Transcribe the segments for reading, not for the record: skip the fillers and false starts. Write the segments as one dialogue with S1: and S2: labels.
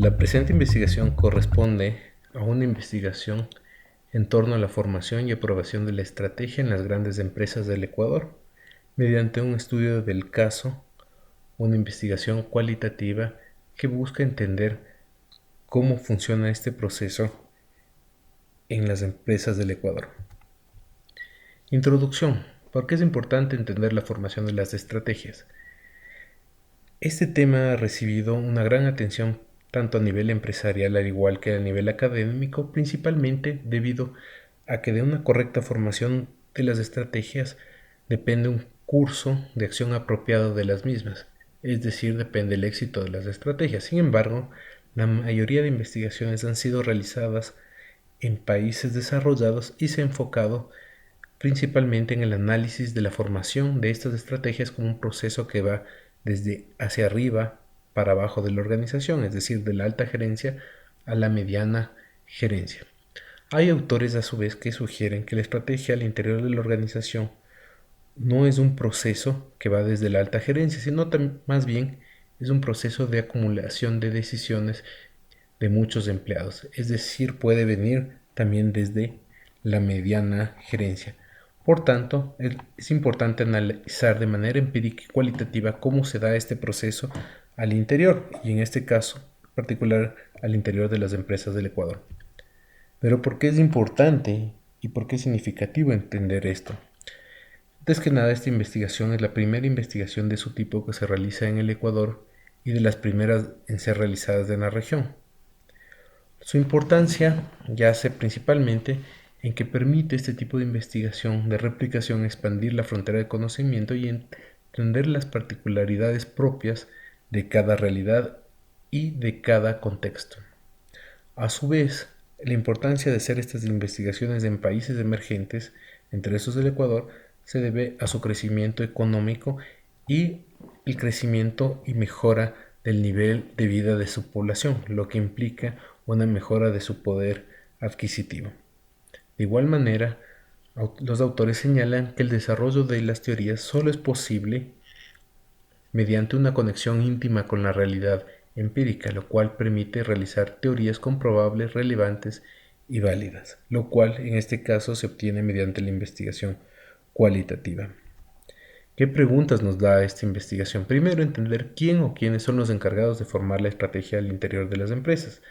S1: La presente investigación corresponde a una investigación en torno a la formación y aprobación de la estrategia en las grandes empresas del Ecuador, mediante un estudio del caso, una investigación cualitativa que busca entender cómo funciona este proceso en las empresas del Ecuador. Introducción. ¿Por qué es importante entender la formación de las estrategias? Este tema ha recibido una gran atención tanto a nivel empresarial al igual que a nivel académico, principalmente debido a que de una correcta formación de las estrategias depende un curso de acción apropiado de las mismas, es decir, depende el éxito de las estrategias. Sin embargo, la mayoría de investigaciones han sido realizadas en países desarrollados y se ha enfocado principalmente en el análisis de la formación de estas estrategias como un proceso que va desde hacia arriba para abajo de la organización, es decir, de la alta gerencia a la mediana gerencia. Hay autores a su vez que sugieren que la estrategia al interior de la organización no es un proceso que va desde la alta gerencia, sino más bien es un proceso de acumulación de decisiones de muchos empleados, es decir, puede venir también desde la mediana gerencia. Por tanto, es importante analizar de manera empírica y cualitativa cómo se da este proceso al interior, y en este caso particular al interior de las empresas del Ecuador. Pero ¿por qué es importante y por qué es significativo entender esto? Antes que nada, esta investigación es la primera investigación de su tipo que se realiza en el Ecuador y de las primeras en ser realizadas en la región. Su importancia yace principalmente en que permite este tipo de investigación de replicación expandir la frontera de conocimiento y entender las particularidades propias de cada realidad y de cada contexto. A su vez, la importancia de hacer estas investigaciones en países emergentes, entre esos el Ecuador, se debe a su crecimiento económico y el crecimiento y mejora del nivel de vida de su población, lo que implica una mejora de su poder adquisitivo. De igual manera, los autores señalan que el desarrollo de las teorías solo es posible mediante una conexión íntima con la realidad empírica, lo cual permite realizar teorías comprobables, relevantes y válidas, lo cual en este caso se obtiene mediante la investigación cualitativa. ¿Qué preguntas nos da esta investigación? Primero, entender quién o quiénes son los encargados de formar la estrategia al interior de las empresas.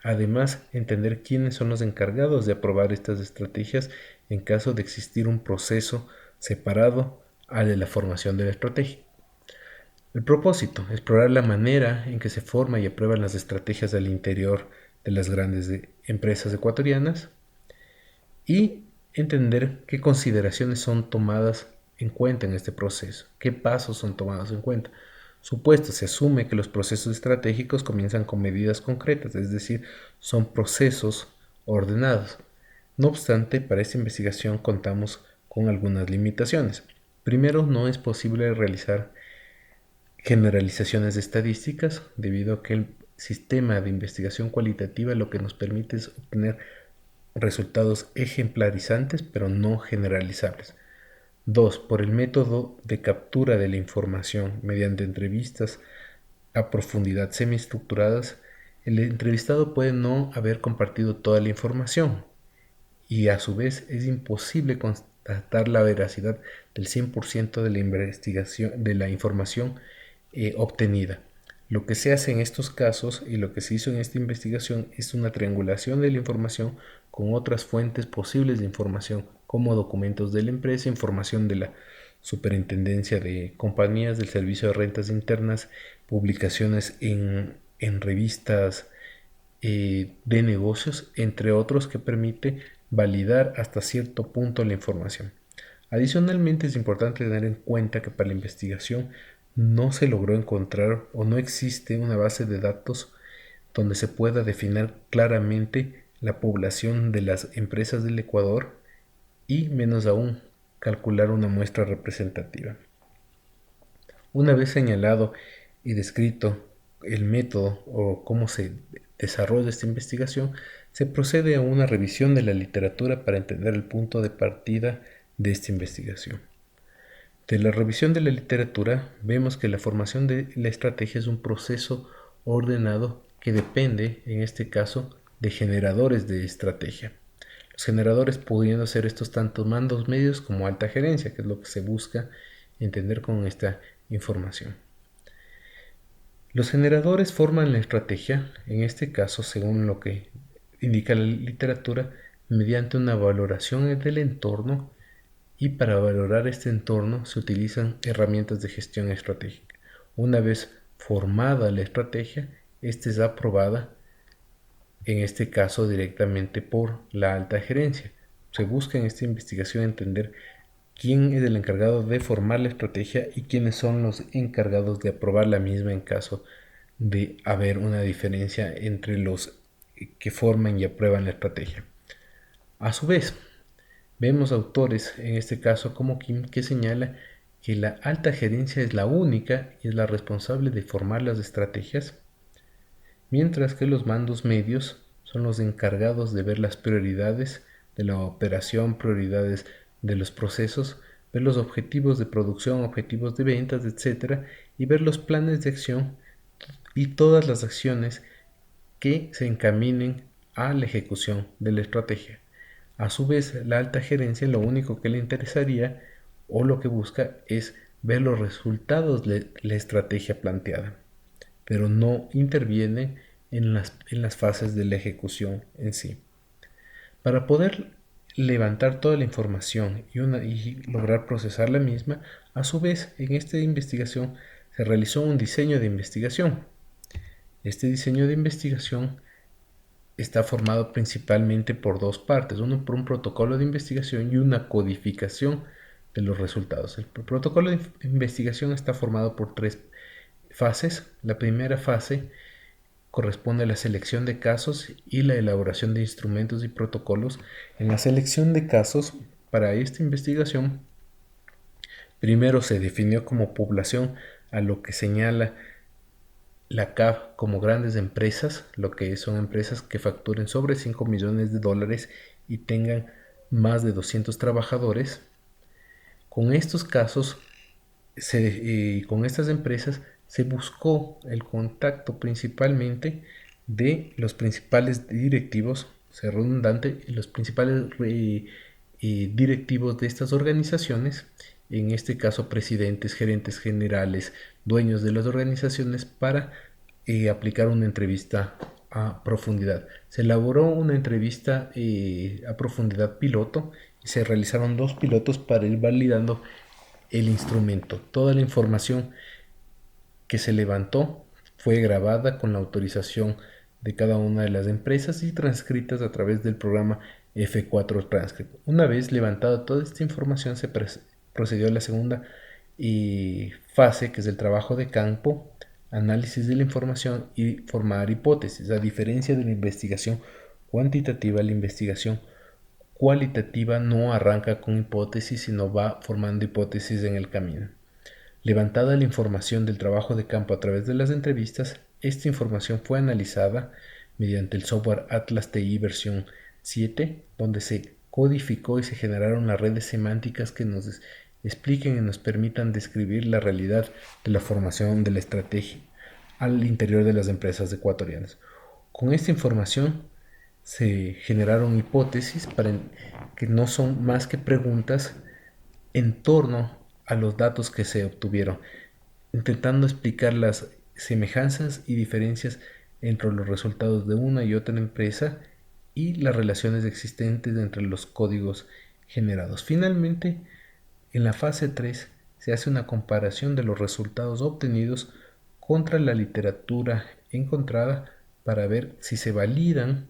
S1: Además, entender quiénes son los encargados de aprobar estas estrategias en caso de existir un proceso separado al de la formación de la estrategia. El propósito, explorar la manera en que se forma y aprueban las estrategias al interior de las grandes empresas ecuatorianas y entender qué consideraciones son tomadas en cuenta en este proceso, qué pasos son tomados en cuenta. Supuesto, se asume que los procesos estratégicos comienzan con medidas concretas, es decir, son procesos ordenados. No obstante, para esta investigación contamos con algunas limitaciones. Primero, no es posible realizar generalizaciones estadísticas debido a que el sistema de investigación cualitativa lo que nos permite es obtener resultados ejemplarizantes pero no generalizables. 2. Por el método de captura de la información mediante entrevistas a profundidad semiestructuradas, el entrevistado puede no haber compartido toda la información y a su vez es imposible constatar la veracidad del 100% de la investigación, de la información obtenida. Lo que se hace en estos casos y lo que se hizo en esta investigación es una triangulación de la información con otras fuentes posibles de información, como documentos de la empresa, información de la Superintendencia de Compañías, del Servicio de Rentas Internas, publicaciones en revistas de negocios, entre otros, que permite validar hasta cierto punto la información. Adicionalmente, es importante tener en cuenta que para la investigación no se logró encontrar o no existe una base de datos donde se pueda definir claramente la población de las empresas del Ecuador y menos aún calcular una muestra representativa. Una vez señalado y descrito el método o cómo se desarrolla esta investigación, se procede a una revisión de la literatura para entender el punto de partida de esta investigación. De la revisión de la literatura vemos que la formación de la estrategia es un proceso ordenado que depende, en este caso, de generadores de estrategia. Los generadores pudiendo ser estos tanto mandos medios como alta gerencia, que es lo que se busca entender con esta información. Los generadores forman la estrategia, en este caso, según lo que indica la literatura, mediante una valoración del entorno, y para valorar este entorno se utilizan herramientas de gestión estratégica. Una vez formada la estrategia, esta es aprobada, en este caso directamente por la alta gerencia. Se busca en esta investigación entender quién es el encargado de formar la estrategia y quiénes son los encargados de aprobar la misma en caso de haber una diferencia entre los que forman y aprueban la estrategia. A su vez, vemos autores, en este caso como Kim, que señala que la alta gerencia es la única y es la responsable de formar las estrategias, mientras que los mandos medios son los encargados de ver las prioridades de la operación, prioridades de los procesos, ver los objetivos de producción, objetivos de ventas, etc., y ver los planes de acción y todas las acciones que se encaminen a la ejecución de la estrategia. A su vez, la alta gerencia lo único que le interesaría o lo que busca es ver los resultados de la estrategia planteada, pero no interviene en las fases de la ejecución en sí. Para poder levantar toda la información y lograr procesar la misma, a su vez, en esta investigación se realizó un diseño de investigación. Este diseño de investigación está formado principalmente por dos partes, uno por un protocolo de investigación y una codificación de los resultados. El protocolo de investigación está formado por tres fases. La primera fase corresponde a la selección de casos y la elaboración de instrumentos y protocolos. En la selección de casos para esta investigación, primero se definió como población a lo que señala la CAF como grandes empresas, lo que son empresas que facturen sobre 5 millones de dólares y tengan más de 200 trabajadores. Con estos casos, con estas empresas, se buscó el contacto principalmente de los principales directivos, sea redundante, los principales directivos de estas organizaciones, en este caso presidentes, gerentes generales, dueños de las organizaciones, para aplicar una entrevista a profundidad. Se elaboró una entrevista a profundidad piloto y se realizaron 2 pilotos para ir validando el instrumento. Toda la información que se levantó fue grabada con la autorización de cada una de las empresas y transcritas a través del programa F4 Transcript. Una vez levantada toda esta información, se procedió a la segunda fase, que es el trabajo de campo, análisis de la información y formar hipótesis. A diferencia de la investigación cuantitativa, la investigación cualitativa no arranca con hipótesis, sino va formando hipótesis en el camino. Levantada la información del trabajo de campo a través de las entrevistas, esta información fue analizada mediante el software Atlas TI versión 7, donde se codificó y se generaron las redes semánticas que nos expliquen y nos permitan describir la realidad de la formación de la estrategia al interior de las empresas ecuatorianas. Con esta información se generaron hipótesis que no son más que preguntas en torno a los datos que se obtuvieron, intentando explicar las semejanzas y diferencias entre los resultados de una y otra empresa y las relaciones existentes entre los códigos generados. Finalmente, en la fase 3 se hace una comparación de los resultados obtenidos contra la literatura encontrada para ver si se validan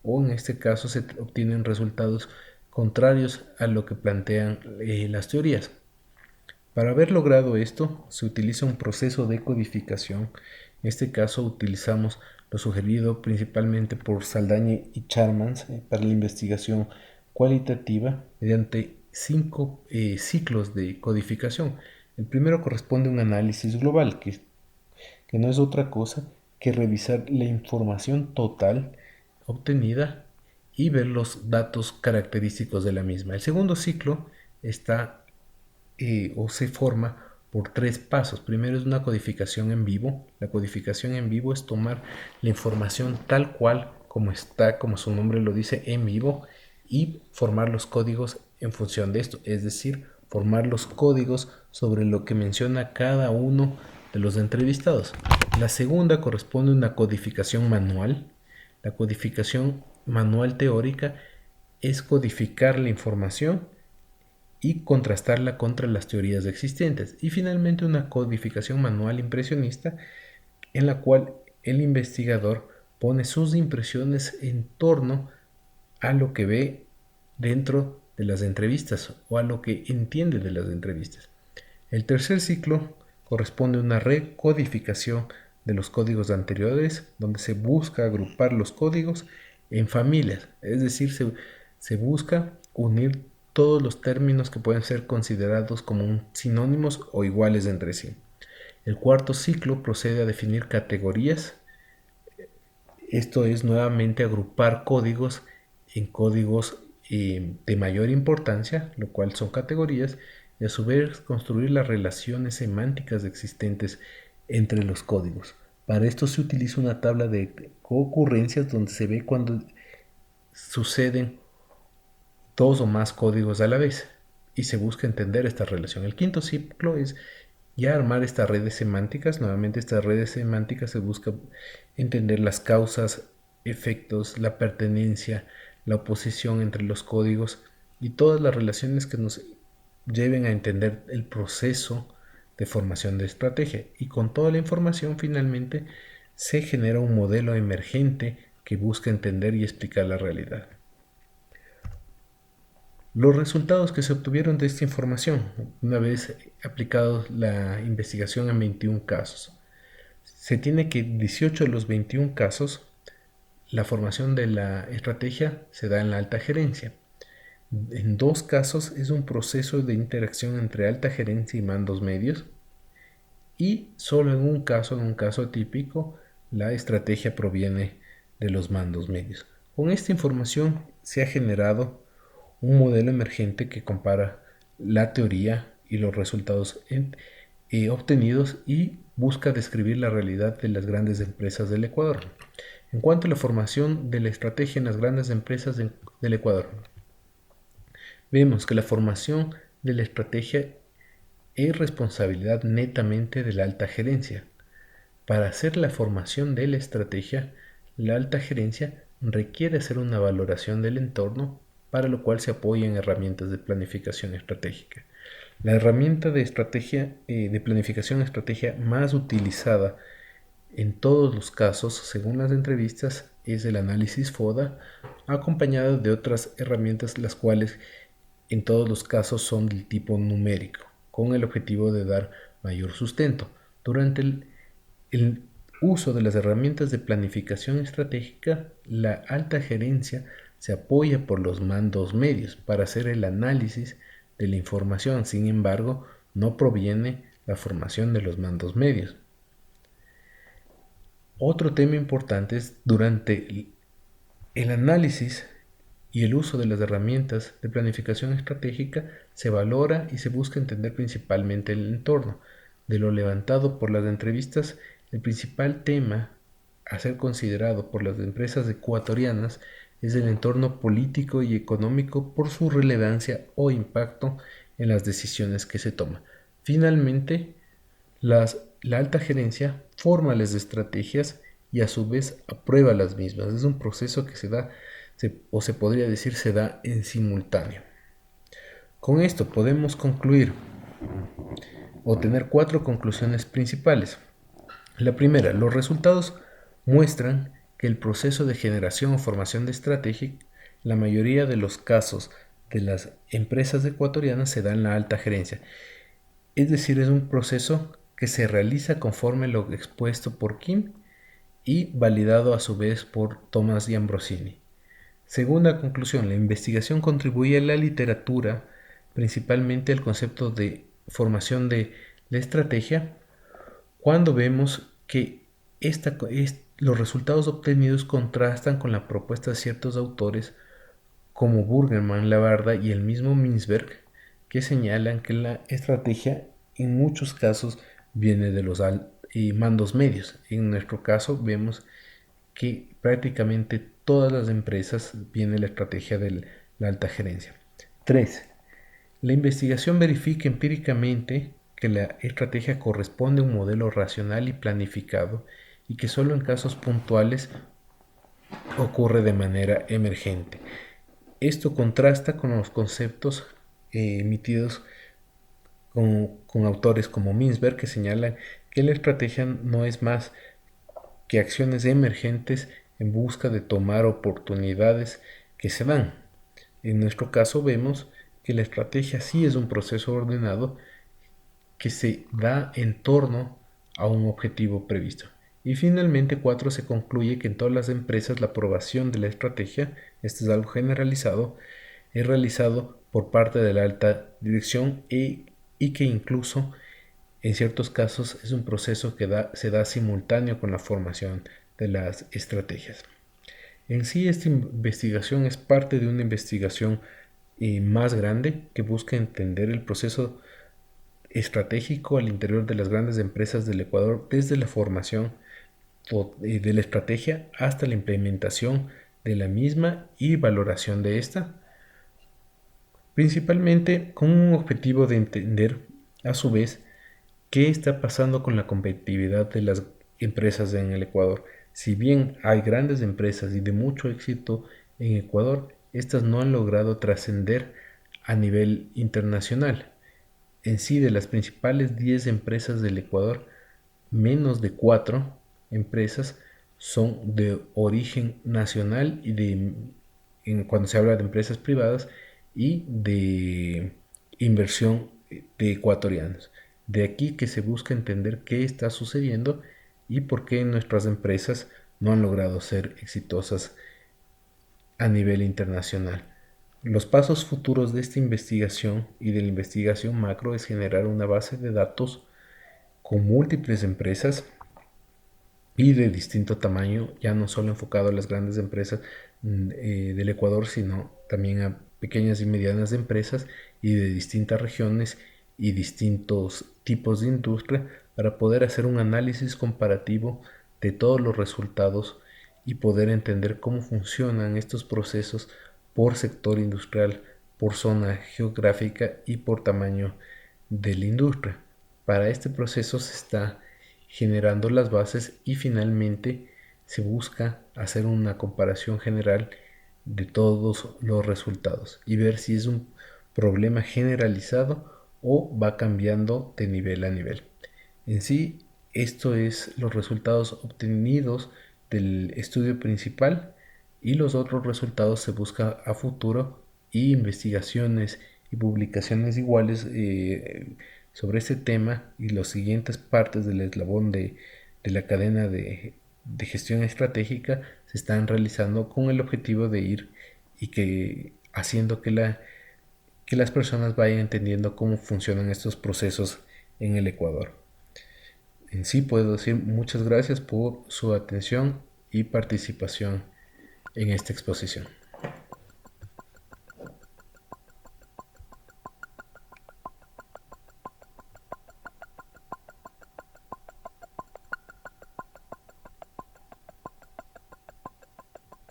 S1: o en este caso se obtienen resultados contrarios a lo que plantean las teorías. Para haber logrado esto, se utiliza un proceso de codificación. En este caso utilizamos lo sugerido principalmente por Saldaña y Charmans para la investigación cualitativa mediante 5 ciclos de codificación. El primero corresponde a un análisis global, que no es otra cosa que revisar la información total obtenida y ver los datos característicos de la misma. El segundo ciclo está o se forma por 3 pasos. Primero es una codificación en vivo. La codificación en vivo es tomar la información tal cual como está, como su nombre lo dice, en vivo, y formar los códigos en función de esto, es decir, formar los códigos sobre lo que menciona cada uno de los entrevistados. La segunda corresponde a una codificación manual. La codificación manual teórica es codificar la información y contrastarla contra las teorías existentes. Y finalmente una codificación manual impresionista, en la cual el investigador pone sus impresiones en torno a lo que ve dentro de las entrevistas o a lo que entiende de las entrevistas. El tercer ciclo corresponde a una recodificación de los códigos anteriores, donde se busca agrupar los códigos en familias, es decir, se busca unir todos los términos que pueden ser considerados como sinónimos o iguales entre sí. El cuarto ciclo procede a definir categorías. Esto es nuevamente agrupar códigos en códigos de mayor importancia, lo cual son categorías, y a su vez construir las relaciones semánticas existentes entre los códigos. Para esto se utiliza una tabla de ocurrencias donde se ve cuando suceden 2 o más códigos a la vez y se busca entender esta relación. El quinto ciclo es ya armar estas redes semánticas. Nuevamente estas redes semánticas se busca entender las causas, efectos, la pertenencia, la oposición entre los códigos y todas las relaciones que nos lleven a entender el proceso de formación de estrategia. Y con toda la información finalmente se genera un modelo emergente que busca entender y explicar la realidad. Los resultados que se obtuvieron de esta información, una vez aplicado la investigación en 21 casos, se tiene que 18 de los 21 casos, la formación de la estrategia se da en la alta gerencia. En 2 casos es un proceso de interacción entre alta gerencia y mandos medios, y solo en un caso típico, la estrategia proviene de los mandos medios. Con esta información se ha generado un modelo emergente que compara la teoría y los resultados obtenidos y busca describir la realidad de las grandes empresas del Ecuador. En cuanto a la formación de la estrategia en las grandes empresas del Ecuador, vemos que la formación de la estrategia es responsabilidad netamente de la alta gerencia. Para hacer la formación de la estrategia, la alta gerencia requiere hacer una valoración del entorno, para lo cual se apoya en herramientas de planificación estratégica. La herramienta de planificación estratégica más utilizada en todos los casos, según las entrevistas, es el análisis FODA, acompañado de otras herramientas, las cuales en todos los casos son del tipo numérico, con el objetivo de dar mayor sustento. Durante el uso de las herramientas de planificación estratégica, la alta gerencia se apoya por los mandos medios para hacer el análisis de la información. Sin embargo, no proviene la formación de los mandos medios. Otro tema importante es durante el análisis y el uso de las herramientas de planificación estratégica se valora y se busca entender principalmente el entorno. De lo levantado por las entrevistas, el principal tema a ser considerado por las empresas ecuatorianas es el entorno político y económico por su relevancia o impacto en las decisiones que se toman. Finalmente, la alta gerencia forma las estrategias y a su vez aprueba las mismas. Es un proceso que se da, o se podría decir, se da en simultáneo. Con esto podemos concluir o tener 4 conclusiones principales. La primera, los resultados muestran que el proceso de generación o formación de estrategia, la mayoría de los casos de las empresas ecuatorianas se da en la alta gerencia. Es decir, es un proceso que se realiza conforme lo expuesto por Kim y validado a su vez por Thomas y Ambrosini. Segunda conclusión, la investigación contribuye a la literatura, principalmente al concepto de formación de la estrategia, cuando vemos que los resultados obtenidos contrastan con la propuesta de ciertos autores como Burgerman, Labarda y el mismo Mintzberg, que señalan que la estrategia en muchos casos viene de los mandos medios. En nuestro caso vemos que prácticamente todas las empresas viene la estrategia de la alta gerencia. 3. La investigación verifica empíricamente que la estrategia corresponde a un modelo racional y planificado y que solo en casos puntuales ocurre de manera emergente. Esto contrasta con los conceptos emitidos con autores como Mintzberg, que señalan que la estrategia no es más que acciones emergentes en busca de tomar oportunidades que se dan. En nuestro caso vemos que la estrategia sí es un proceso ordenado que se da en torno a un objetivo previsto. Y finalmente, 4, se concluye que en todas las empresas la aprobación de la estrategia, esto es algo generalizado, es realizado por parte de la alta dirección y que incluso en ciertos casos es un proceso que se da simultáneo con la formación de las estrategias. En sí, esta investigación es parte de una investigación más grande que busca entender el proceso estratégico al interior de las grandes empresas del Ecuador, desde la formación de la estrategia hasta la implementación de la misma y valoración de esta, principalmente con un objetivo de entender a su vez qué está pasando con la competitividad de las empresas en el Ecuador. Si bien hay grandes empresas y de mucho éxito en Ecuador, estas no han logrado trascender a nivel internacional. En sí, de las principales 10 empresas del Ecuador, menos de 4 empresas son de origen nacional y cuando se habla de empresas privadas y de inversión de ecuatorianos. De aquí que se busca entender qué está sucediendo y por qué nuestras empresas no han logrado ser exitosas a nivel internacional. Los pasos futuros de esta investigación y de la investigación macro es generar una base de datos con múltiples empresas y de distinto tamaño, ya no solo enfocado a las grandes empresas del Ecuador, sino también a pequeñas y medianas empresas y de distintas regiones y distintos tipos de industria para poder hacer un análisis comparativo de todos los resultados y poder entender cómo funcionan estos procesos por sector industrial, por zona geográfica y por tamaño de la industria. Para este proceso se está generando las bases y finalmente se busca hacer una comparación general de todos los resultados y ver si es un problema generalizado o va cambiando de nivel a nivel. En sí, esto es los resultados obtenidos del estudio principal y los otros resultados se busca a futuro y investigaciones y publicaciones iguales sobre este tema y las siguientes partes del eslabón de la cadena de gestión estratégica se están realizando con el objetivo de ir y que haciendo que las personas vayan entendiendo cómo funcionan estos procesos en el Ecuador. En sí puedo decir muchas gracias por su atención y participación en esta exposición.